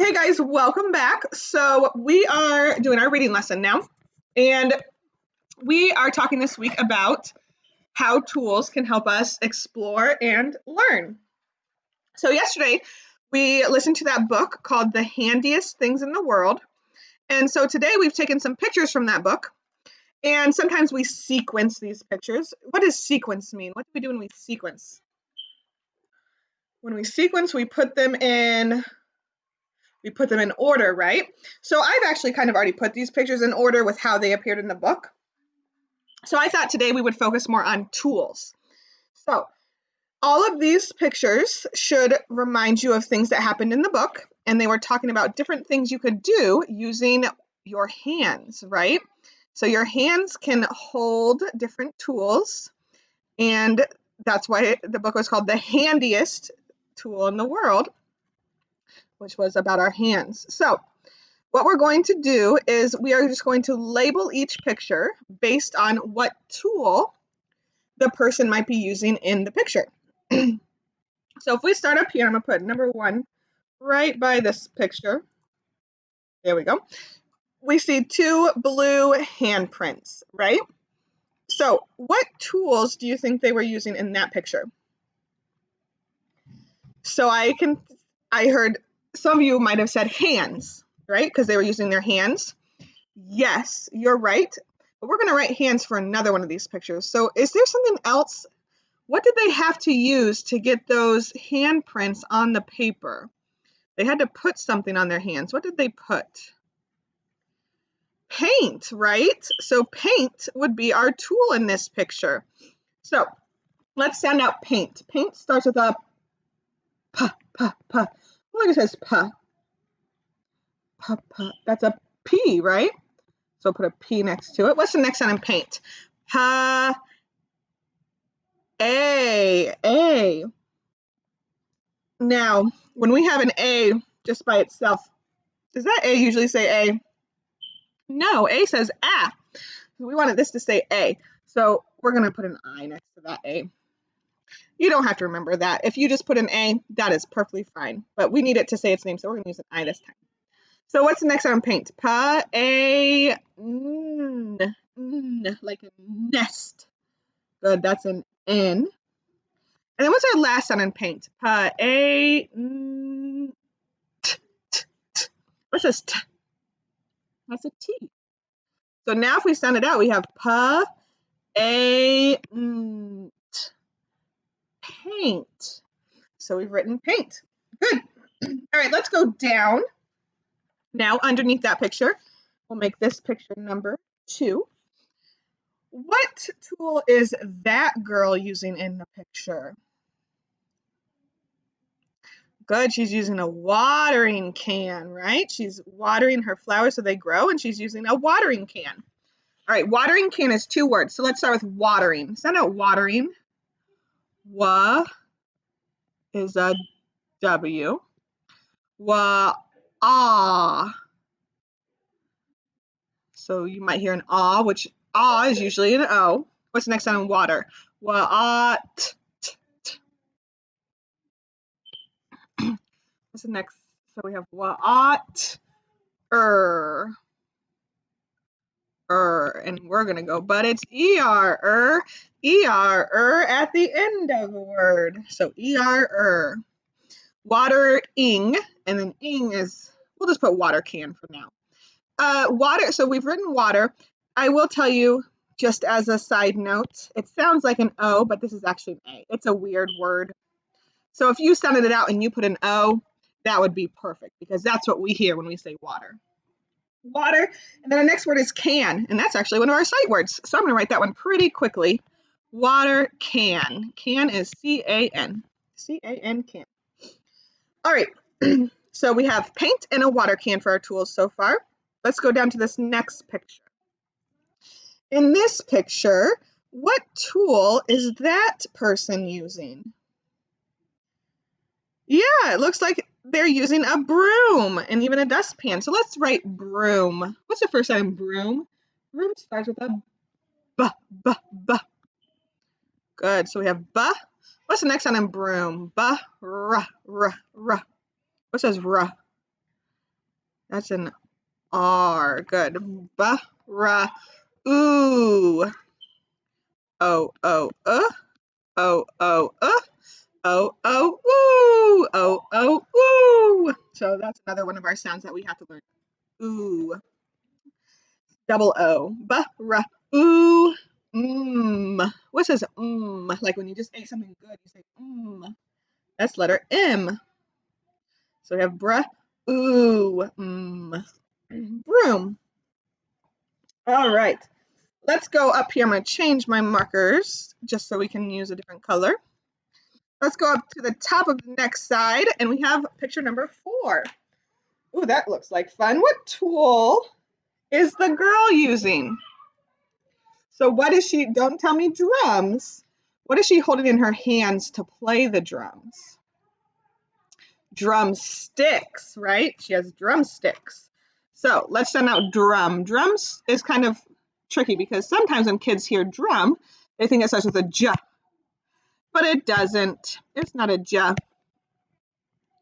Hey guys, welcome back. So we are doing our reading lesson now, and we are talking this week about how tools can help us explore and learn. So yesterday we listened to that book called The Handiest Things in the World. And so today we've taken some pictures from that book, and sometimes we sequence these pictures. What does sequence mean? What do we do when we sequence? When we sequence, we put them in order, right? So I've actually kind of already put these pictures in order with how they appeared in the book. So I thought today we would focus more on tools. So all of these pictures should remind you of things that happened in the book, and they were talking about different things you could do using your hands, right? So your hands can hold different tools, and that's why the book was called The Handiest Tool in the World, which was about our hands. So what we're going to do is we are just going to label each picture based on what tool the person might be using in the picture. So if we start up here, I'm going to put number 1 right by this picture. There we go. We see 2 blue handprints, right? So what tools do you think they were using in that picture? So I heard some of you might have said hands, right? Because they were using their hands. Yes, you're right. But we're going to write hands for another one of these pictures. So is there something else? What did they have to use to get those handprints on the paper? They had to put something on their hands. What did they put? Paint, right? So paint would be our tool in this picture. So let's sound out paint. Paint starts with a p, p, p. Look, it says p. P, p. That's a P, right? So put a P next to it. What's the next sound in paint? Pa, A. Now, when we have an A just by itself, does that A usually say A? No, A says A. We wanted this to say A. So we're going to put an I next to that A. You don't have to remember that. If you just put an A, that is perfectly fine. But we need it to say its name, so we're going to use an I this time. So what's the next sound in paint? Pa, A, N, like a nest. Good, that's an N. And then what's our last sound in paint? Pa, A, N, T, T, T. What's this T? That's a T. So now if we sound it out, we have pa, A, N, T. Paint. So we've written paint. Good. All right, let's go down. Now underneath that picture, we'll make this picture number 2. What tool is that girl using in the picture? Good, she's using a watering can, right? She's watering her flowers so they grow, and she's using a watering can. All right, watering can is 2 words. So let's start with watering. Sound out watering. Wa is a W. Wa, ah. So you might hear an ah, which ah is usually an O. What's the next sound in water? Wa, ah, t, t, t. What's the next? So we have wa, ah, t, and we're gonna go, but it's er at the end of the word. So watering, and then ing is, we'll just put water can for now. Water. So we've written water. I will tell you, just as a side note, it sounds like an O, but this is actually an A. It's a weird word. So if you sounded it out and you put an O, that would be perfect, because that's what we hear when we say water. Water, and then our next word is can, and that's actually one of our sight words. So I'm going to write that one pretty quickly. Water can. Can is C-A-N. C-A-N, can. All right, so we have paint and a water can for our tools so far. Let's go down to this next picture. In this picture, what tool is that person using? Yeah, it looks like they're using a broom and even a dustpan. So let's write broom. What's the first sound in broom? Broom starts with a B, B, B. Good, so we have B. What's the next sound in broom? B, R, R, R. What says R? That's an R. Good. Ba-ra. Ooh. Oh, oh, oh, oh, oh, oh, woo, oh, oh, woo. So that's another one of our sounds that we have to learn. Ooh. Double O. Ba-ra. Ooh. What says like when you just ate something good, you say That's letter M. So we have bruh, ooh, broom. All right. Let's go up here. I'm going to change my markers just so we can use a different color. Let's go up to the top of the next side, and we have picture number 4. Ooh, that looks like fun. What tool is the girl using? So what is she? Don't tell me drums. What is she holding in her hands to play the drums? Drumsticks, right? She has drumsticks. So let's send out drum. Drums is kind of tricky because sometimes when kids hear drum, they think it starts with a J, but it doesn't. It's not a J.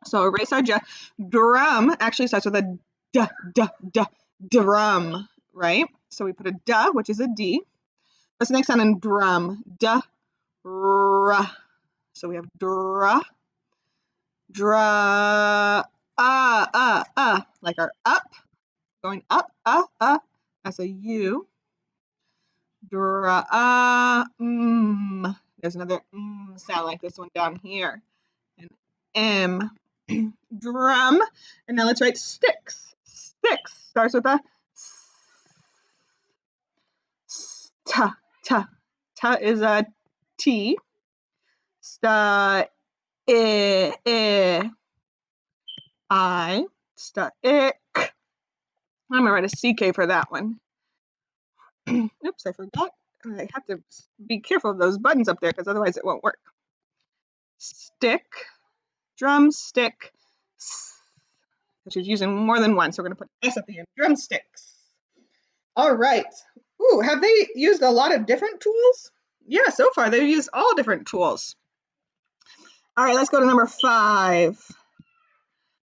So erase our J. Drum actually starts with a D, D, D, drum, right? So we put a D, which is a D. What's the next sound in drum? D, R. So we have dra, dra, like our up, going up, that's a U. Dra, There's another sound like this one down here. And M, drum. And now let's write sticks. Sticks starts with a t, t. T is a T. Sta, I, sta, ick. I'm gonna write a CK for that one. Oops, I forgot. I have to be careful of those buttons up there because otherwise it won't work. Stick, drumstick. She's using more than one, so we're gonna put S at the end. Drumsticks. All right. Ooh, have they used a lot of different tools? Yeah, so far they've used all different tools. All right, let's go to number 5.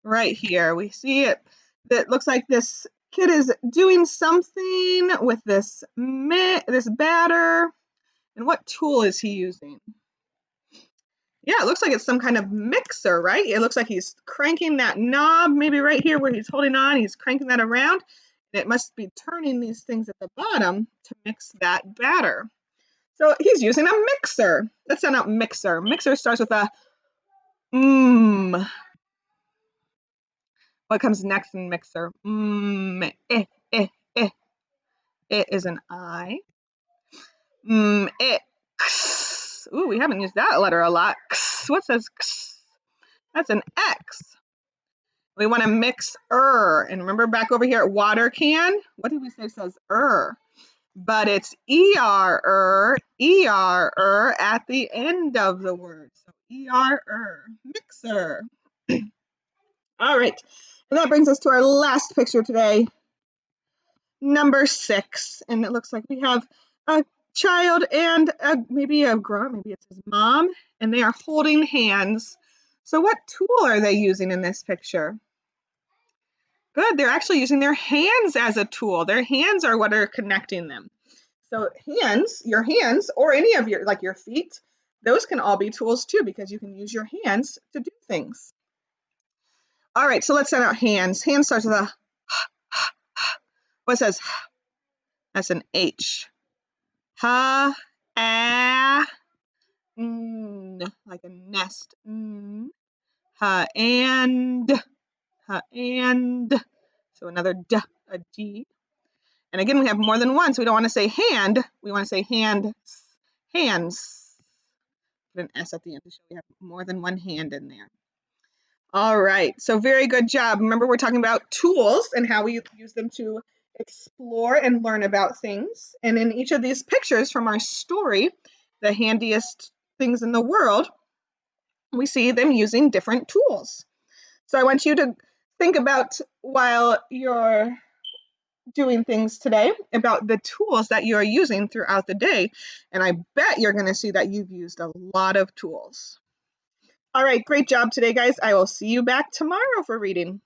Right here, we see it. That looks like this kid is doing something with this batter. And what tool is he using? Yeah, it looks like it's some kind of mixer, right? It looks like he's cranking that knob, maybe right here where he's holding on, he's cranking that around. And it must be turning these things at the bottom to mix that batter. So he's using a mixer. Let's send out mixer. Mixer starts with a What comes next in mixer? It is an I. X. Ooh, we haven't used that letter a lot. X. What says X? That's an X. We want to mix and remember back over here at water can, what did we say says but it's er at the end of the word, so mixer. All right, and that brings us to our last picture today, number 6, and it looks like we have a child and maybe a grown, maybe it's his mom, and they are holding hands. So what tool are they using in this picture? Good, they're actually using their hands as a tool. Their hands are what are connecting them. So hands, your hands, or any of your, like your feet, those can all be tools too, because you can use your hands to do things. All right, so let's send out hands. Hands starts with a what says? That's an H. Ha, ah, like a nest. Ha, and. So another D, a D. And again, we have more than one, so we don't want to say hand. We want to say hands. Put an S at the end to show we have more than one hand in there. All right, so very good job. Remember, we're talking about tools and how we use them to explore and learn about things. And in each of these pictures from our story, The Handiest Things in the World, we see them using different tools. So I want you to think about, while you're doing things today, about the tools that you are using throughout the day. And I bet you're going to see that you've used a lot of tools. All right, great job today, guys. I will see you back tomorrow for reading.